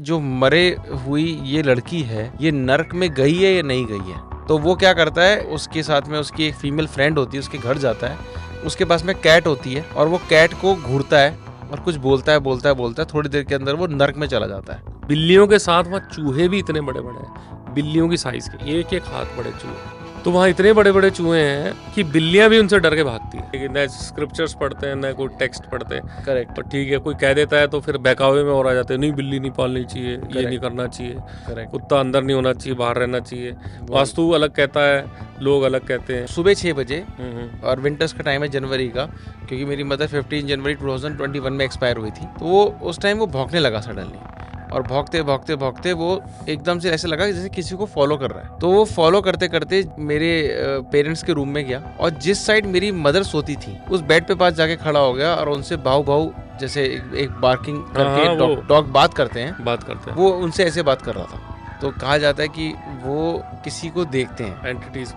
जो मरे हुई ये लड़की है ये नर्क में गई है या नहीं गई है। तो वो क्या करता है, उसके साथ में उसकी एक फीमेल फ्रेंड होती है, उसके घर जाता है, उसके पास में कैट होती है और वो कैट को घूरता है और कुछ बोलता है, थोड़ी देर के अंदर वो नर्क में चला जाता है। बिल्लियों के साथ वहाँ चूहे भी इतने बड़े बड़े हैं, बिल्लियों की साइज के, एक एक हाथ बड़े चूहे। तो वहाँ इतने बड़े बड़े चूहे हैं कि बिल्लियां भी उनसे डर के भागती हैं। न स्क्रिप्चर्स पढ़ते हैं न कोई टेक्स्ट पढ़ते हैं। करेक्ट। तो ठीक है, कोई कह देता है तो फिर बहकावे में और आ जाते हैं, नहीं बिल्ली नहीं पालनी चाहिए, ये नहीं करना चाहिए, करेक्ट। कुत्ता अंदर नहीं होना चाहिए, बाहर रहना चाहिए। वास्तु अलग कहता है, लोग अलग कहते हैं। सुबह 6 बजे और विंटर्स का टाइम है जनवरी का, क्योंकि मेरी मदर 15 जनवरी 2021 में एक्सपायर हुई थी। तो वो उस टाइम वो भौंकने लगा सडनली, और भौंकते वो एकदम से ऐसे लगा जैसे किसी को फॉलो कर रहा है। तो वो फॉलो करते करते मेरे पेरेंट्स के रूम में गया और जिस साइड मेरी मदर सोती थी उस बेड पे पास जाके खड़ा हो गया और उनसे भाऊ जैसे एक बार्किंग करके डॉग बात करते हैं, वो उनसे ऐसे बात कर रहा था। तो कहा जाता है कि वो किसी को देखते हैं, एंटिटीज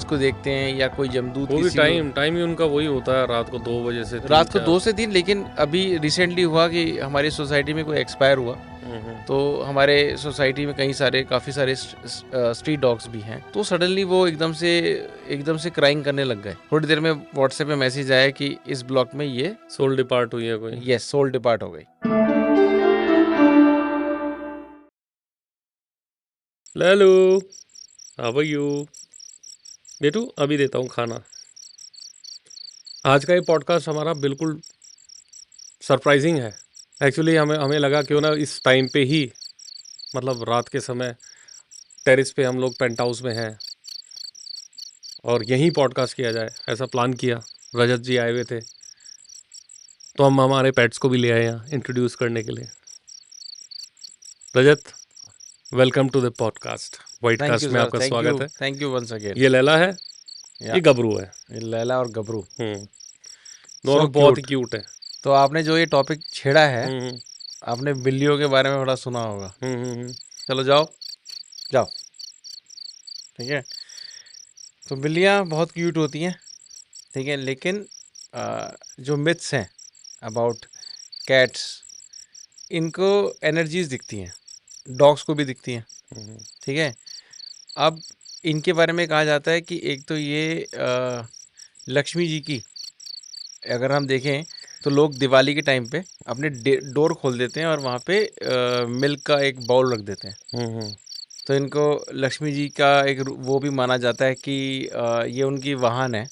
को देखते हैं या कोई जमदूत। वो भी टाइम ही उनका वही होता है, रात को 2 बजे से रात को 2 से 3। लेकिन अभी रिसेंटली हुआ कि हमारी सोसाइटी में कोई एक्सपायर हुआ, तो हमारे सोसाइटी में काफी सारे स्ट्रीट डॉग्स भी हैं। तो सडनली वो एकदम से क्राइंग करने लग गए। थोड़ी देर में व्हाट्सएप में मैसेज आया कि इस ब्लॉक में ये सोल डिपार्ट हुई है कोई। यस, सोल डिपार्ट हो गई। Hello, how are you? बेटू अभी देता हूँ खाना। आज का ये पॉडकास्ट हमारा बिल्कुल सरप्राइजिंग है। एक्चुअली हमें लगा क्यों ना इस टाइम पे ही, मतलब रात के समय टेरिस पे हम लोग पेंट हाउस में हैं और यहीं पॉडकास्ट किया जाए, ऐसा प्लान किया। रजत जी आए हुए थे तो हम हमारे पेट्स को भी ले आए यहाँ इंट्रोड्यूस करने के लिए। Rajat, welcome to the podcast white cast में आपका स्वागत है। Thank you once again. ये लैला है, ये गबरू है। ये लैला और गबरू दोनों बहुत ही क्यूट है। तो आपने जो ये टॉपिक छेड़ा है, आपने बिल्लियों के बारे में थोड़ा सुना होगा। चलो जाओ। ठीक है, तो बिल्लियाँ बहुत क्यूट होती हैं, ठीक है। लेकिन जो मिथ्स हैं अबाउट कैट्स, इनको एनर्जीज दिखती हैं, डॉग्स को भी दिखती हैं, ठीक है। अब इनके बारे में कहा जाता है कि एक तो ये लक्ष्मी जी की, अगर हम देखें तो लोग दिवाली के टाइम पे अपने डोर खोल देते हैं और वहाँ पे मिल्क का एक बाउल रख देते हैं। तो इनको लक्ष्मी जी का एक वो भी माना जाता है कि ये उनकी वाहन है,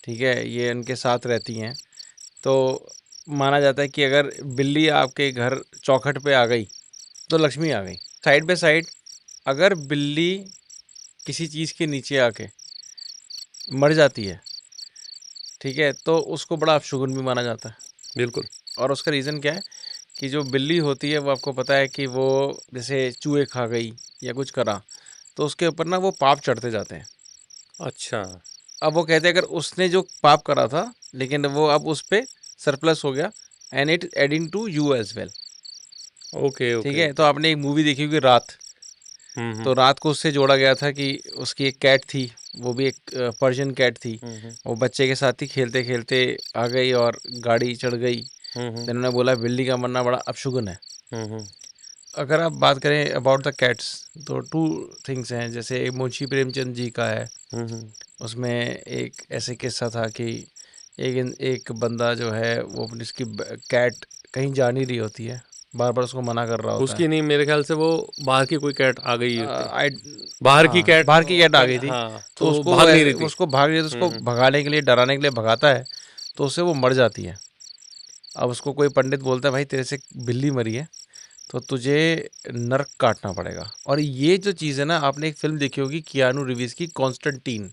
ठीक है, ये उनके साथ रहती हैं। तो माना जाता है कि अगर बिल्ली आपके घर चौखट पे आ गई तो लक्ष्मी आ गई। साइड बाय साइड अगर बिल्ली किसी चीज़ के नीचे आके मर जाती है, ठीक है, तो उसको बड़ा अपशगुन भी माना जाता है। बिल्कुल। और उसका रीज़न क्या है कि जो बिल्ली होती है वो आपको पता है कि वो जैसे चूहे खा गई या कुछ करा तो उसके ऊपर ना वो पाप चढ़ते जाते हैं। अच्छा। अब वो कहते हैं अगर उसने जो पाप करा था लेकिन वो अब उस पर सरप्लस हो गया, and it adding to you as well. Okay. ठीक है, तो आपने एक मूवी देखी होगी रात, तो रात को उससे जोड़ा गया था कि उसकी एक कैट थी, वो भी एक पर्शियन कैट थी। वो बच्चे के साथ ही खेलते खेलते आ गई और गाड़ी चढ़ गई। इन्होंने बोला बिल्ली का मरना बड़ा अपशगुन है। अगर आप बात करें अबाउट द कैट्स तो 2 थिंग्स हैं। जैसे मुंशी प्रेमचंद जी का है, उसमें एक ऐसे किस्सा था कि एक बंदा जो है वो अपनी उसकी कैट कहीं जा नहीं रही होती है, बार बार उसको मना कर रहा होता उसकी है। नहीं, मेरे ख्याल से वो बाहर की कोई कैट आ गई बाहर की कैट आ गई थी। तो उसको भाग नहीं रही थी। उसको भगाने के लिए, डराने के लिए भगाता है, तो उससे वो मर जाती है। अब उसको कोई पंडित बोलता है भाई तेरे से बिल्ली मरी है तो तुझे नर्क काटना पड़ेगा। और ये जो चीज़ है ना, आपने एक फिल्म देखी होगी कियानू रिव्स की, कॉन्स्टेंटीन।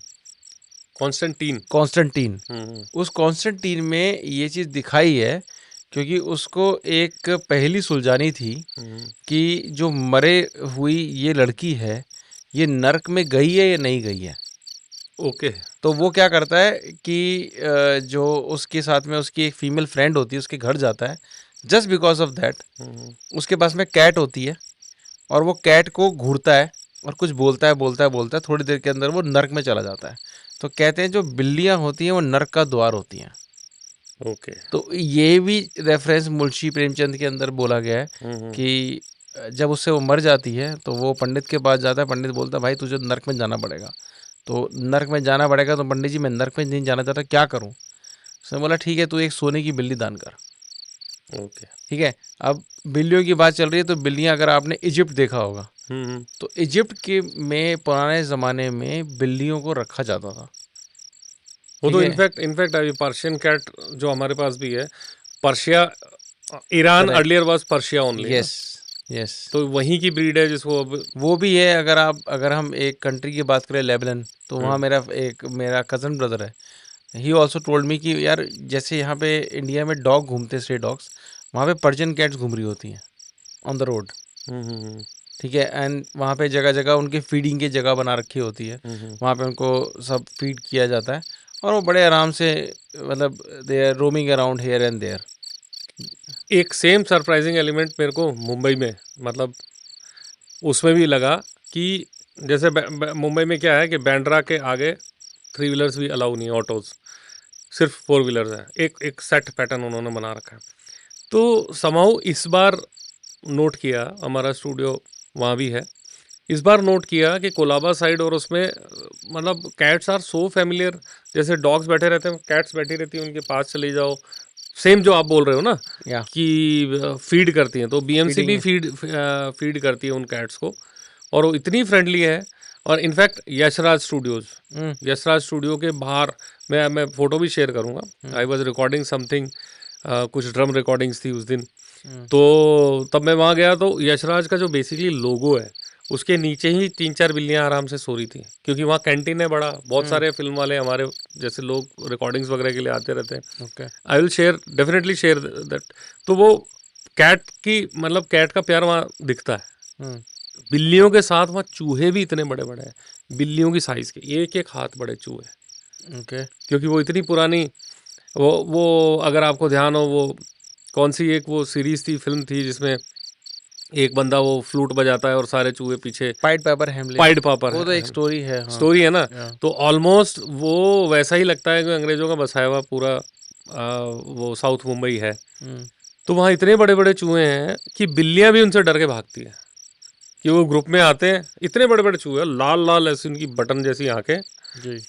उस कॉन्स्टेंटीन में ये चीज़ दिखाई है क्योंकि उसको एक पहेली सुलझानी थी कि जो मरे हुई ये लड़की है ये नर्क में गई है या नहीं गई है। ओके। तो वो क्या करता है कि जो उसके साथ में उसकी एक फीमेल फ्रेंड होती है उसके घर जाता है, जस्ट बिकॉज ऑफ दैट। उसके पास में कैट होती है और वो कैट को घूरता है और कुछ बोलता है, थोड़ी देर के अंदर वो नर्क में चला जाता है। तो कहते हैं जो बिल्लियां होती हैं वो नर्क का द्वार होती हैं। ओके। तो ये भी रेफरेंस मुंशी प्रेमचंद के अंदर बोला गया है कि जब उससे वो मर जाती है तो वो पंडित के पास जाता है। पंडित बोलता है भाई तुझे नर्क में जाना पड़ेगा। तो नर्क में जाना पड़ेगा तो पंडित जी मैं नर्क में नहीं जाना चाहता, क्या करूँ? उसने बोला ठीक है तू एक सोने की बिल्ली दान कर। ओके। ठीक है, अब बिल्लियों की बात चल रही है तो बिल्लियां, अगर आपने इजिप्ट देखा होगा तो इजिप्ट के में पुराने ज़माने में बिल्लियों को रखा जाता था। वो ठीक तो है, इनफैक्ट अभी पर्शियन कैट जो हमारे पास भी है, Persia, Iran correct, earlier was Persia only ना, यस यस, तो वहीं की ब्रीड है जिसको अब। वो भी है। अगर हम एक कंट्री की बात करें, लेबनान, तो वहाँ मेरा कज़न ब्रदर है। ही ऑल्सो टोल्ड मी कि यार जैसे यहाँ पे इंडिया में डॉग घूमते, स्ट्रे डॉग्स, वहाँ पे पर्शियन कैट्स घूम रही होती हैं ऑन द रोड। हम्म। ठीक है, एंड वहाँ पे जगह जगह उनके फीडिंग की जगह बना रखी होती है। वहाँ पे उनको सब फीड किया जाता है और वो बड़े आराम से, मतलब they are roaming around here and there. एक सेम सरप्राइजिंग एलिमेंट मेरे को मुंबई में, मतलब उसमें भी लगा कि जैसे मुंबई में क्या है कि बैंड्रा के आगे 3 व्हीलर्स भी अलाउ नहीं है, ऑटोज, सिर्फ 4 व्हीलर्स हैं। एक एक सेट पैटर्न उन्होंने बना रखा है। तो समहाउ इस बार नोट किया, हमारा स्टूडियो वहाँ भी है, इस बार नोट किया कि कोलाबा साइड और उसमें मतलब कैट्स आर सो फैमिलियर। जैसे डॉग्स बैठे रहते हैं, कैट्स बैठी रहती हैं, उनके पास चले जाओ, सेम जो आप बोल रहे हो ना या कि फीड करती हैं, तो बीएमसी फीडिंग भी है। फीड करती है उन कैट्स को, और वो इतनी फ्रेंडली है। और इनफैक्ट यशराज स्टूडियो के बाहर, मैं फ़ोटो भी शेयर करूँगा, आई वॉज रिकॉर्डिंग समथिंग, कुछ ड्रम रिकॉर्डिंग्स थी उस दिन। तो तब मैं वहाँ गया तो यशराज का जो बेसिकली लोगो है, उसके नीचे ही 3-4 बिल्लियाँ आराम से सो रही थी, क्योंकि वहाँ कैंटीन है बड़ा, बहुत सारे फिल्म वाले हमारे जैसे लोग रिकॉर्डिंग्स वगैरह के लिए आते रहते हैं। Okay. I will share, definitely share that. तो वो कैट की, मतलब कैट का प्यार वहाँ दिखता है। बिल्लियों के साथ वहाँ चूहे भी इतने बड़े बड़े हैं, बिल्लियों की साइज़ के, एक एक हाथ बड़े चूहे, ओके। क्योंकि वो इतनी पुरानी, वो अगर आपको ध्यान हो, वो कौन सी एक वो सीरीज थी, फिल्म थी, जिसमें एक बंदा वो फ्लूट बजाता है और सारे चूहे पीछे, पाइड पेपर हेमलिन, पाइड पापर वो तो एक है, स्टोरी है। हाँ, स्टोरी है ना। या तो ऑलमोस्ट वो वैसा ही लगता है कि अंग्रेजों का बसाया हुआ पूरा वो साउथ मुंबई है। तो वहाँ इतने बड़े बड़े चूहे हैं कि बिल्लियाँ भी उनसे डर के भागती हैं, कि वो ग्रुप में आते हैं, इतने बड़े बड़े चूहे, लाल लाल ऐसी उनकी बटन जैसी आंखें। जी,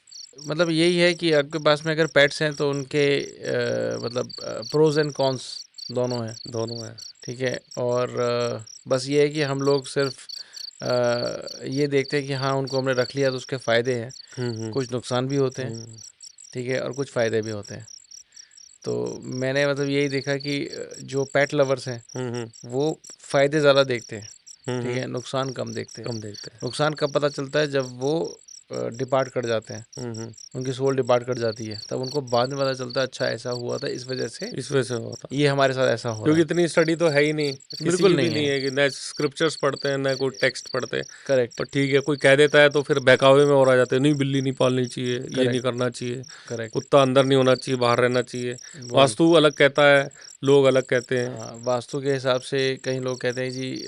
मतलब यही है कि आपके पास में अगर पेट्स हैं तो उनके मतलब प्रोज एंड कॉन्स दोनों हैं। दोनों हैं। ठीक है, और बस ये है कि हम लोग सिर्फ ये देखते हैं कि हाँ उनको हमने रख लिया तो उसके फ़ायदे हैं, कुछ नुकसान भी होते हैं। ठीक है, और कुछ फ़ायदे भी होते हैं। तो मैंने मतलब यही देखा कि जो पेट लवर्स हैं वो फ़ायदे ज़्यादा देखते हैं। ठीक है, नुकसान कम देखते हैं। कम देखते हैं। नुकसान कब पता चलता है? जब वो डिपार्ट कर जाते हैं, उनकी सोल डिपार्ट कर जाती है, तब उनको बाद में पता चलता है अच्छा ऐसा हुआ था, इस वजह से इस वजह से होता, ये हमारे साथ ऐसा हो रहा क्योंकि है। इतनी स्टडी तो है ही नहीं, किसी बिल्कुल की भी नहीं नहीं है। है कि ना स्क्रिप्चर्स पढ़ते हैं ना कोई टेक्स्ट पढ़ते हैं। करेक्ट, पर ठीक है, कोई कह देता है तो फिर बहकावे में और आ जाते हैं, नहीं बिल्ली नहीं पालनी चाहिए, ये नहीं करेक्ट, करना चाहिए, करेक्ट। कुत्ता अंदर नहीं होना चाहिए, बाहर रहना चाहिए। वही, वास्तु अलग कहता है, लोग अलग कहते हैं। हाँ, वास्तु के हिसाब से कई लोग कहते हैं जी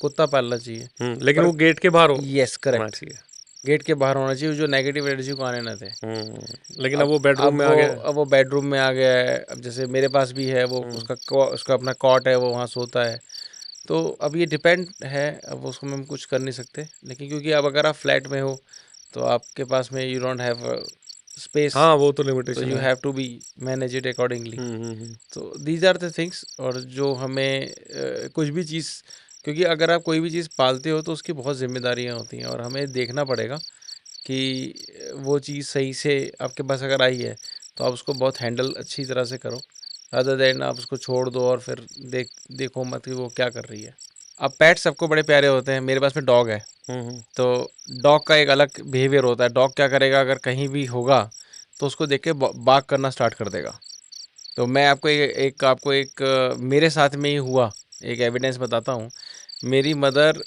कुत्ता पालना चाहिए। लेकिन पर वो गेट के बाहर यस, होना करेक्ट, चाहिए। गेट के बाहर होना चाहिए जो नेगेटिव एनर्जी को आने ना दे। लेकिन अब अब वो बेडरूम में आ गया है। अब वो बेडरूम में आ गया है। अब जैसे मेरे पास भी है, वो उसका अपना कॉट है, वो वहाँ सोता है। तो अब ये डिपेंड है, अब उसको हम कुछ कर नहीं सकते। लेकिन क्योंकि अब अगर आप फ्लैट में हो तो आपके पास में यू डोंट हैव स्पेस, हाँ, वो तो तो लिमिटेशन यू है। Have to be manage it accordingly. तो दीज आर द थिंग्स। और जो हमें कुछ भी चीज़, क्योंकि अगर आप कोई भी चीज़ पालते हो तो उसकी बहुत जिम्मेदारियाँ होती हैं और हमें देखना पड़ेगा कि वो चीज़ सही से आपके पास अगर आई है तो आप उसको बहुत हैंडल अच्छी तरह से करो, अदर देन आप उसको छोड़ दो और फिर देखो मत कि वो क्या कर रही है। अब पेट सबको बड़े प्यारे होते हैं। मेरे पास में डॉग है, तो डॉग का एक अलग बिहेवियर होता है। डॉग क्या करेगा, अगर कहीं भी होगा तो उसको देख के बार्क करना स्टार्ट कर देगा। तो मैं आपको एक मेरे साथ में ही हुआ एक एविडेंस बताता हूँ। मेरी मदर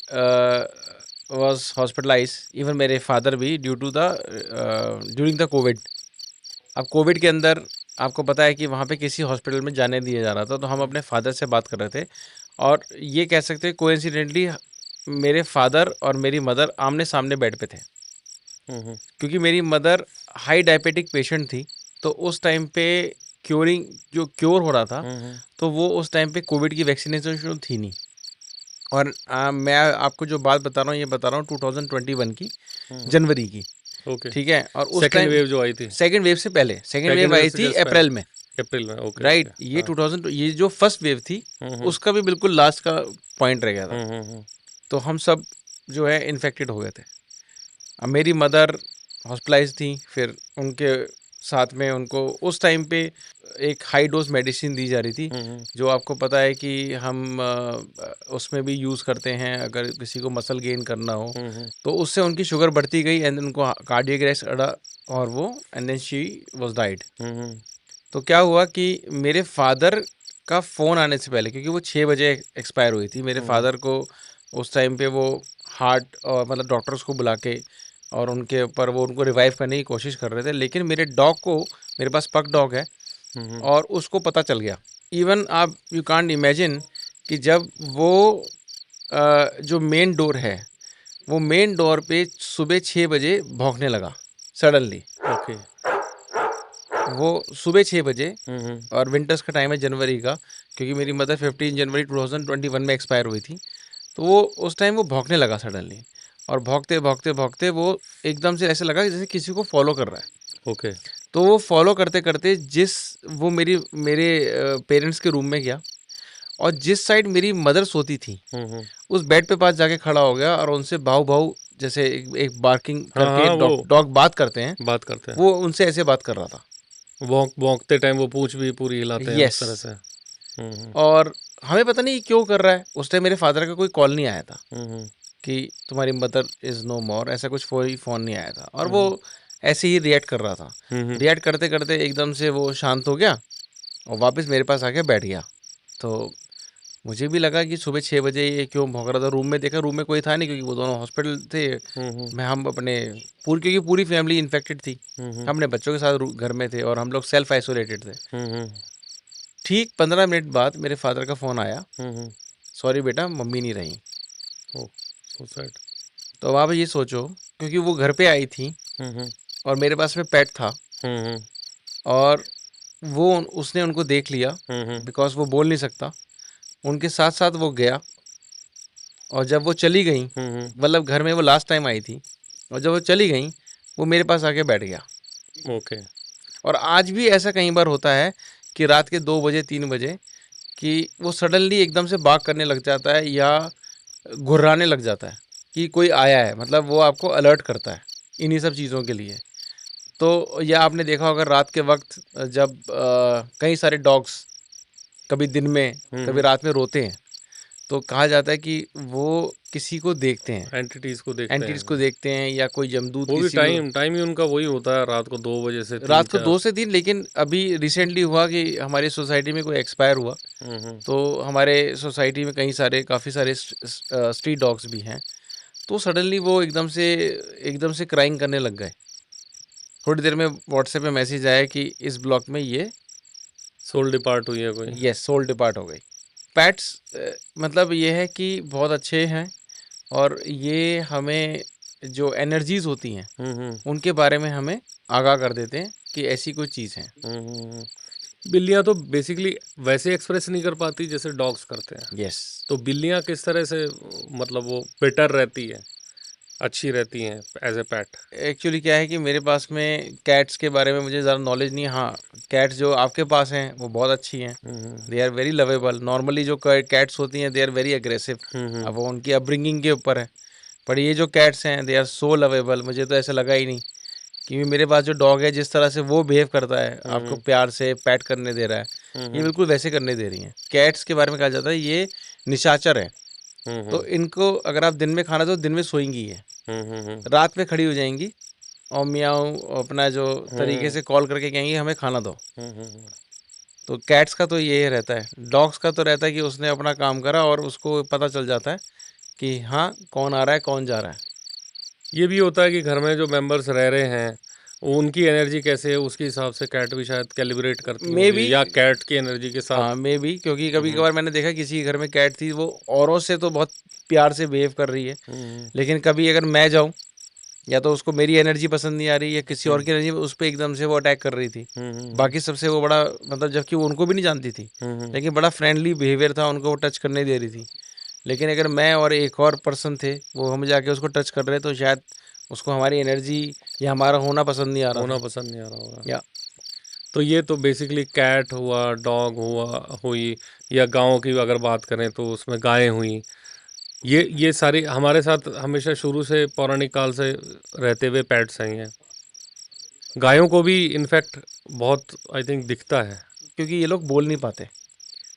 वॉज हॉस्पिटलाइज, इवन मेरे फादर भी, ड्यूरिंग द कोविड। अब कोविड के अंदर आपको पता है कि वहाँ पे किसी हॉस्पिटल में जाने दिया जा रहा था, तो हम अपने फादर से बात कर रहे थे और ये कह सकते हैं कोइंसिडेंटली मेरे फादर और मेरी मदर आमने सामने बेड पे थे। क्योंकि मेरी मदर हाई डायबिटिक पेशेंट थी, तो उस टाइम पे क्योर हो रहा था, तो वो उस टाइम पे कोविड की वैक्सीनेशन थी नहीं। और मैं आपको जो बात बता रहा हूँ ये बता रहा हूँ 2021 की हम्म, जनवरी की, ओके। ठीक है। और उस सेकेंड टाइम वेव जो आई थी, सेकेंड वेव से पहले, सेकेंड सेकेंड वेव वेव आई से थी जस्ट पहले, अप्रैल में, अप्रैल में, ओके राइट। ओके, ये हाँ। 2000 ये जो फर्स्ट वेव थी हम्म, उसका भी बिल्कुल लास्ट का पॉइंट रह गया था। हम्म। तो हम सब जो है इन्फेक्टेड हो गए थे। अब मेरी मदर हॉस्पिटलाइज थी, फिर उनके साथ में उनको उस टाइम पे एक हाई डोज मेडिसिन दी जा रही थी, जो आपको पता है कि हम उसमें भी यूज़ करते हैं अगर किसी को मसल गेन करना हो। तो उससे उनकी शुगर बढ़ती गई एंड उनको कार्डियक अरेस्ट अड़ा और वो and then she was died. तो क्या हुआ कि मेरे फादर का फ़ोन आने से पहले, क्योंकि वो 6 बजे एक्सपायर हुई थी, मेरे फादर को उस टाइम पे वो हार्ट और मतलब डॉक्टर्स को बुला के और उनके ऊपर वो उनको रिवाइव करने की कोशिश कर रहे थे। लेकिन मेरे डॉग को, मेरे पास पग डॉग है, और उसको पता चल गया। इवन आप यू कांट इमेजिन कि जब वो जो मेन डोर है, वो मेन डोर पे सुबह 6 बजे भौंकने लगा सडनली। ओके। वो सुबह 6 बजे, और विंटर्स का टाइम है जनवरी का, क्योंकि मेरी मदर 15 जनवरी 2021 में एक्सपायर हुई थी। तो वो उस टाइम वो भौंकने लगा सडनली, और भौंकते भौंकते भौंकते वो एकदम से ऐसे लगा जैसे किसी को फॉलो कर रहा है। ओके। तो वो फॉलो करते करते वो मेरे पेरेंट्स के रूम में गया, और जिस साइड मेरी मदर सोती थी उस बेड पे पास जाके खड़ा हो गया, और उनसे भाऊ भाऊ जैसे एक बार्किंग हाँ करके हाँ, वो डॉग बात करते हैं, बात करते हैं, वो उनसे ऐसे बात कर रहा था। भौंकते टाइम वो पूंछ भी पूरी हिलाते हैं उस यस। तरह से। और हमें पता नहीं क्यों कर रहा है। उस टाइम मेरे फादर का कोई कॉल नहीं आया था कि तुम्हारी मदर इज़ नो मोर, ऐसा कुछ कोई फ़ोन नहीं आया था, और वो ऐसे ही रिएक्ट कर रहा था। रिएक्ट करते करते एकदम से वो शांत हो गया और वापस मेरे पास आके बैठ गया। तो मुझे भी लगा कि सुबह 6 बजे ये क्यों भौंक रहा था। रूम में देखा, रूम में कोई था नहीं, क्योंकि वो दोनों हॉस्पिटल थे। हम अपने क्योंकि पूरी फैमिली इन्फेक्टेड थी, हम अपने बच्चों के साथ घर में थे, और हम लोग सेल्फ आइसोलेटेड थे। ठीक 15 मिनट बाद मेरे फादर का फ़ोन आया, सॉरी बेटा मम्मी नहीं रही। So sad. तो अब आप ये सोचो, क्योंकि वो घर पे आई थी और मेरे पास में पेट था, और वो उसने उनको देख लिया, बिकॉज वो बोल नहीं सकता। उनके साथ साथ वो गया, और जब वो चली गई, मतलब घर में वो लास्ट टाइम आई थी, और जब वो चली गई वो मेरे पास आके बैठ गया। ओके। और आज भी ऐसा कई बार होता है कि रात के 2 बजे 3 बजे कि वो सडनली एकदम से बाग करने लग जाता है या घुर्राने लग जाता है कि कोई आया है, मतलब वो आपको अलर्ट करता है इन्हीं सब चीज़ों के लिए। तो या आपने देखा होगा रात के वक्त जब कई सारे डॉग्स कभी दिन में कभी रात में रोते हैं, तो कहा जाता है कि वो किसी को देखते हैं, एंटिटीज को एंटिटीज को देखते हैं, या कोई जमदूत वो भी किसी को। टाइम ही उनका वही होता है, रात को 2 बजे से 3 रात को 4। 2 से 3। लेकिन अभी रिसेंटली हुआ कि हमारी सोसाइटी में कोई एक्सपायर हुआ, तो हमारे सोसाइटी में काफ़ी सारे स्ट्रीट डॉग्स भी हैं। तो सडनली वो एकदम से क्राइंग करने लग गए। थोड़ी देर में व्हाट्सएप पे मैसेज आया कि इस ब्लॉक में ये सोल डिपार्ट हुई है कोई। यस सोल डिपार्ट हो गई। पैट्स मतलब ये है कि बहुत अच्छे हैं, और ये हमें जो एनर्जीज होती हैं उनके बारे में हमें आगाह कर देते हैं कि ऐसी कोई चीज़ है। बिल्लियां तो बेसिकली वैसे एक्सप्रेस नहीं कर पाती जैसे डॉग्स करते हैं। यस। तो बिल्लियां किस तरह से मतलब वो बेटर रहती है, अच्छी रहती हैं एज ए पेट? एक्चुअली क्या है कि मेरे पास में कैट्स के बारे में मुझे ज़्यादा नॉलेज नहीं है। हाँ, कैट्स जो आपके पास हैं वो बहुत अच्छी हैं, they are very lovable. Normally जो कैट्स होती हैं दे आर वेरी अग्रेसिव, अब वो उनकी अपब्रिंगिंग के ऊपर है। पर ये जो कैट्स हैं दे आर सो लवेबल। मुझे तो ऐसा लगा ही नहीं, क्योंकि मेरे पास जो डॉग है जिस तरह से वो बिहेव करता है, आपको प्यार से पैट करने दे रहा है, ये बिल्कुल वैसे करने दे रही हैं। कैट्स के बारे में कहा जाता है ये निशाचर है। तो इनको अगर आप दिन में खाना दो, दिन में सोएंगी ये, रात में खड़ी हो जाएंगी और मियाऊं अपना जो तरीके से कॉल करके कहेंगी हमें खाना दो। तो कैट्स का तो ये रहता है। डॉग्स का तो रहता है कि उसने अपना काम करा और उसको पता चल जाता है कि हाँ कौन आ रहा है कौन जा रहा है। ये भी होता है कि घर में जो मेंबर्स रह रहे हैं उनकी एनर्जी कैसे है उसके हिसाब से कैट भी शायद कैलिब्रेट करती मे होगी, बी, या कैट की एनर्जी के साथ। हाँ मे बी, क्योंकि कभी कभार मैंने देखा किसी घर में कैट थी, वो औरों से तो बहुत प्यार से बिहेव कर रही है, लेकिन कभी अगर मैं जाऊं या तो उसको मेरी एनर्जी पसंद नहीं आ रही या किसी और की एनर्जी, उस पर एकदम से वो अटैक कर रही थी। बाकी सबसे वो बड़ा मतलब, जबकि वो उनको भी नहीं जानती थी, लेकिन बड़ा फ्रेंडली बिहेवियर था, उनको वो टच करने दे रही थी। लेकिन अगर मैं और एक और पर्सन थे, वो हम जाके उसको टच कर रहे, तो शायद उसको हमारी एनर्जी या हमारा होना पसंद नहीं आ रहा होना था। पसंद नहीं आ रहा होगा। या तो ये तो बेसिकली कैट हुआ, डॉग हुई, या गाँव की अगर बात करें तो उसमें गायें हुई। ये सारी हमारे साथ हमेशा शुरू से पौराणिक काल से रहते हुए पेट्स हैं। गायों को भी इनफैक्ट बहुत आई थिंक दिखता है, क्योंकि ये लोग बोल नहीं पाते।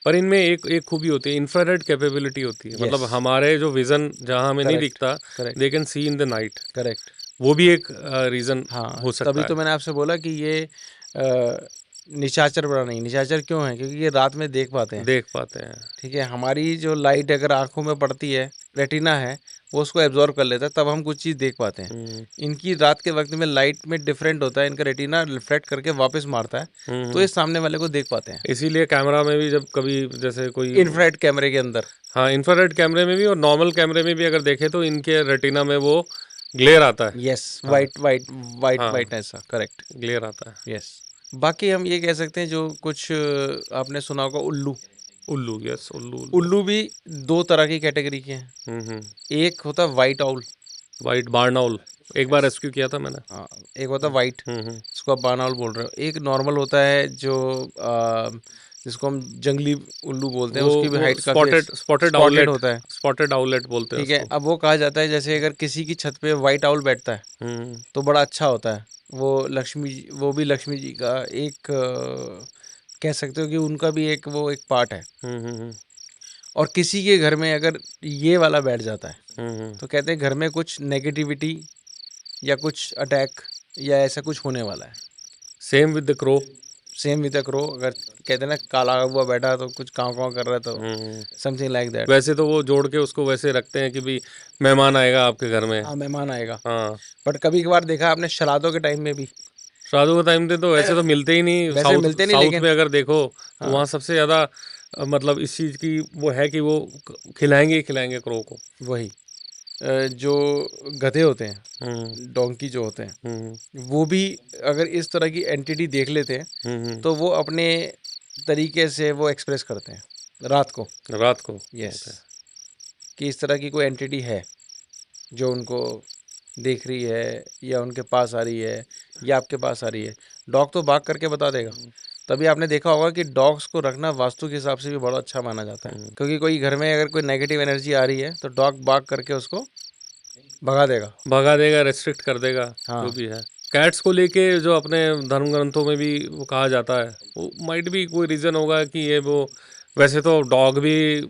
पर इनमें एक एक खूबी होती है, इंफ्रारेड कैपेबिलिटी होती है। मतलब यस, हमारे जो विजन जहाँ हमें नहीं करेक्ट, दिखता, correct, they can see in the night. Correct. वो भी एक रीजन हाँ, हो तभी सकता तो है। मैंने आपसे बोला कि ये निशाचर प्राणी, निशाचर क्यों है? क्योंकि ये रात में देख पाते हैं। देख पाते हैं। ठीक है, हमारी जो लाइट अगर आंखों में पड़ती है, रेटिना है, वो उसको एब्जॉर्ब कर लेता है, तब हम कुछ चीज़ देख पाते हैं। हम्म, इनकी रात के वक्त में लाइट में डिफरेंट होता है, इनका रेटिना रिफ्लेक्ट करके वापस मारता है, तो ये सामने वाले को देख पाते हैं इसीलिए कैमरा में भी जब कभी जैसे कोई, इंफ्रारेड कैमरे के अंदर। हाँ, इंफ्रारेड कैमरे में भी और नॉर्मल कैमरे में भी अगर देखें तो इनके रेटिना में वो ग्लेयर आता है। यस, हाँ, वाइट वाइट वाइट हाँ, वाइट ऐसा, करेक्ट। ग्लेयर आता है। यस। बाकी हम ये कह सकते हैं, जो कुछ आपने सुना होगा उल्लू। उल्लू, यस, उल्लू उल्लू। उल्लू भी दो तरह की कैटेगरी के हैं। हम्म। एक होता है वाइट आउल। वाइट बार्न आउल, एक बार रेस्क्यू किया था मैंने। हाँ, एक होता है वाइट, हम्म। जिसको आप बार्न आउल बोल रहे हो। एक नॉर्मल होता है जो जिसको हम जंगली उल्लू बोलते हैं, उसकी भी वो हाइट काफी स्पॉटेड स्पॉटेड स्पॉटेड आउलेट, होता है। स्पॉटेड आउलेट बोलते हैं ठीक है, उसको। अब वो कहा जाता है जैसे अगर किसी की छत पे वाइट आउल बैठता है हम्म तो बड़ा अच्छा होता है। वो वो भी लक्ष्मी जी का एक कह सकते हो कि उनका भी एक वो एक पार्ट है। हम्म और किसी के घर में अगर ये वाला बैठ जाता है, हम्म तो कहते हैं घर में कुछ नेगेटिविटी या कुछ अटैक या ऐसा कुछ होने वाला है। Same with the crow. Same with crow, अगर कहते हैं ना काला हुआ बैठा तो कुछ काँव काँव कर रहा है, तो समथिंग लाइक दैट। वैसे तो वो जोड़ के उसको वैसे रखते हैं कि भी मेहमान आएगा आपके घर में। हाँ, मेहमान आएगा। हाँ, बट कभी कभार देखा आपने श्राद्धों के टाइम में भी श्राद्धों के टाइम पे तो वैसे तो मिलते ही नहीं। वैसे साउथ मिलते नहीं, साउथ लेकिन में अगर देखो तो हाँ, वहाँ सबसे ज्यादा मतलब इस चीज की वो है कि वो खिलाएंगे ही खिलाएंगे क्रो को। वही जो गधे होते हम्म हैं, डोंकी जो होते हैं, हम्म वो भी अगर इस तरह की एंटिटी देख लेते हैं, हम्म तो वो अपने तरीके से वो एक्सप्रेस करते हैं रात को। रात को। Yes, okay. कि इस तरह की कोई एंटिटी है जो उनको देख रही है या उनके पास आ रही है या आपके पास आ रही है। डॉग तो भाग करके बता देगा। तभी आपने देखा होगा कि डॉग्स को रखना वास्तु के हिसाब से भी बड़ा अच्छा माना जाता है, क्योंकि कोई घर में अगर कोई नेगेटिव एनर्जी आ रही है तो डॉग भाग करके उसको भगा देगा। भगा देगा, रेस्ट्रिक्ट कर देगा, हाँ, जो भी है। कैट्स को लेके जो अपने धर्म ग्रंथों में भी वो कहा जाता है, वो माइट भी कोई रीज़न होगा कि ये वो, वैसे तो डॉग भी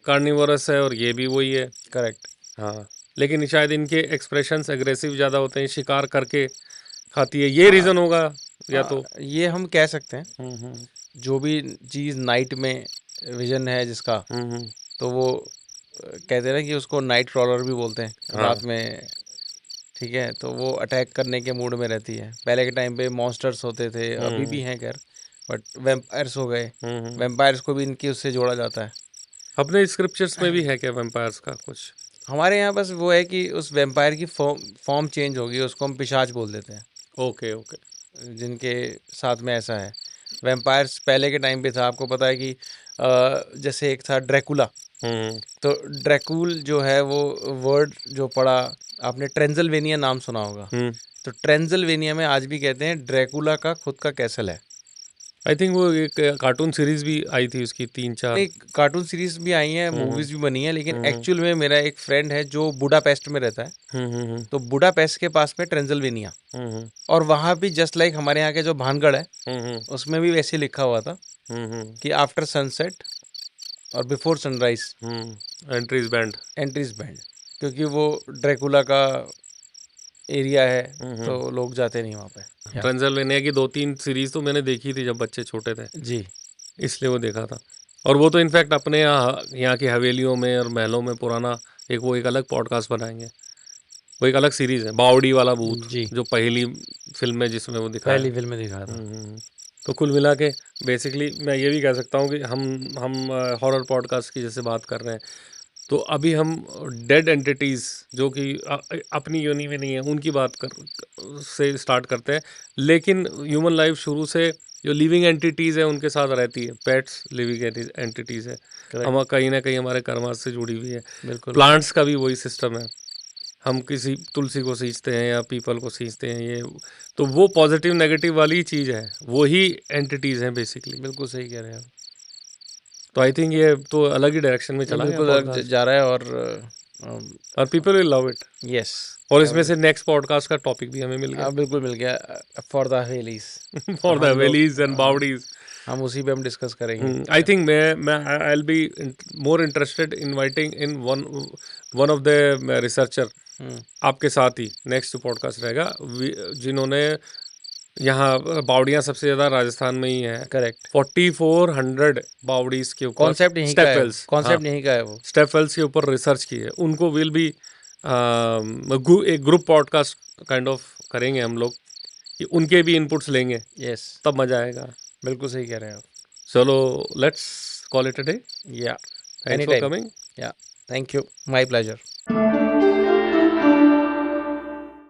कार्निवोरस है और ये भी वही है। करेक्ट। हाँ, लेकिन शायद इनके एक्सप्रेशंस एग्रेसिव ज़्यादा होते हैं, शिकार करके खाती है, ये हाँ, रीज़न होगा या हाँ, तो। ये हम कह सकते हैं। हम्म जो भी चीज़ नाइट में विजन है जिसका, हम्म तो वो कहते हैं ना कि उसको नाइट क्रॉलर भी बोलते हैं, हाँ। रात में। ठीक है, तो वो अटैक करने के मूड में रहती है। पहले के टाइम पे मॉन्स्टर्स होते थे, अभी भी हैं खैर, बट वैम्पायर्स हो गए। हम्म। वैम्पायर्स को भी इनकी उससे जोड़ा जाता है। अपने स्क्रिप्चर्स में भी है क्या वैम्पायर्स का कुछ? हमारे यहाँ बस वो है कि उस वैम्पायर की फॉर्म चेंज होगी, उसको हम पिशाच बोल देते हैं, ओके ओके। जिनके साथ में ऐसा है। वैम्पायर्स पहले के टाइम पे था, आपको पता है कि जैसे एक था ड्रैकुला। हम्म तो ड्रैकुल जो है वो वर्ड जो पढ़ा, आपने ट्रेंजल्वेनिया नाम सुना होगा। हम्म तो ट्रेंजल्वेनिया में आज भी कहते हैं ड्रैकुला का खुद का कैसल है। आई थिंक वो एक कार्टून सीरीज भी आई थी उसकी, 3-4। नहीं, कार्टून सीरीज भी आई हैं, हम्म मूवीज भी बनी हैं, लेकिन हम्म एक्चुअल में मेरा एक फ्रेंड है जो बुडापेस्ट में रहता है। हम्म तो बुडापेस्ट के पास में ट्रेंजल्वेनिया, हम्म और वहाँ भी जस्ट लाइक हमारे यहाँ के जो भानगढ़ है, हम्म उसमें भी वैसे लिखा हुआ था कि आफ्टर सनसेट और before sunrise entries band. Entries band, क्योंकि वो ड्रैकुला का एरिया है, तो लोग जाते नहीं वहाँ पे। ट्रांसल्वेनिया की 2-3 सीरीज तो मैंने देखी थी जब बच्चे छोटे थे, जी, इसलिए वो देखा था। और वो तो इनफैक्ट अपने यहाँ की हवेलियों में और महलों में पुराना एक अलग पॉडकास्ट बनाएंगे। वो एक अलग सीरीज है, बावड़ी वाला भूत, जी, जो पहली फिल्म है जिसमें वो दिखाया पहली है। फिल्म में दिखाया था। तो कुल मिला के बेसिकली मैं ये भी कह सकता हूँ कि हम हॉरर पॉडकास्ट की जैसे बात कर रहे हैं, तो अभी हम डेड एंटिटीज़ जो कि अपनी योनि में नहीं है उनकी बात से स्टार्ट करते हैं, लेकिन ह्यूमन लाइफ शुरू से जो लिविंग एंटिटीज़ है उनके साथ रहती है, पेट्स लिविंग एंटिटीज़ है, हम कहीं ना कहीं हमारे कर्मा से जुड़ी हुई है। बिल्कुल प्लांट्स का भी वही सिस्टम है, हम किसी तुलसी को सींचते हैं या पीपल को सींचते हैं, ये तो वो पॉजिटिव नेगेटिव वाली चीज़ है, वही एंटिटीज़ हैं बेसिकली। बिल्कुल सही कह रहे हैं आप। तो आई थिंक ये तो अलग ही डायरेक्शन में चला गया बिल्कुल अलग podcast, जा रहा है और people will love it. Yes और इसमें से नेक्स्ट पॉडकास्ट का टॉपिक भी हमें मिल गया, बिल्कुल मिल गया, for the havelis. For the havelis and bawris. हम उसी पे हम डिस्कस करेंगे। आई थिंक मैं I will be more interested inviting in one of the researcher आपके साथ ही नेक्स्ट पॉडकास्ट रहेगा, जिन्होंने यहाँ बावड़ियाँ सबसे ज्यादा राजस्थान में ही है। करेक्ट। 4400 बावड़ीज के ऊपर कॉन्सेप्ट यहीं का है, स्टेपवेल्स, कॉन्सेप्ट यहीं का है वो। स्टेपवेल्स के ऊपर रिसर्च की है। उनको विल भी एक ग्रुप पॉडकास्ट काइंड ऑफ करेंगे हम लोग, कि उनके भी इनपुट्स लेंगे, यस तब मजा आएगा। बिल्कुल सही कह रहे हैं आप। चलो let's call it a day. या थैंक्स फॉर कमिंग। या थैंक यू, माय प्लेजर।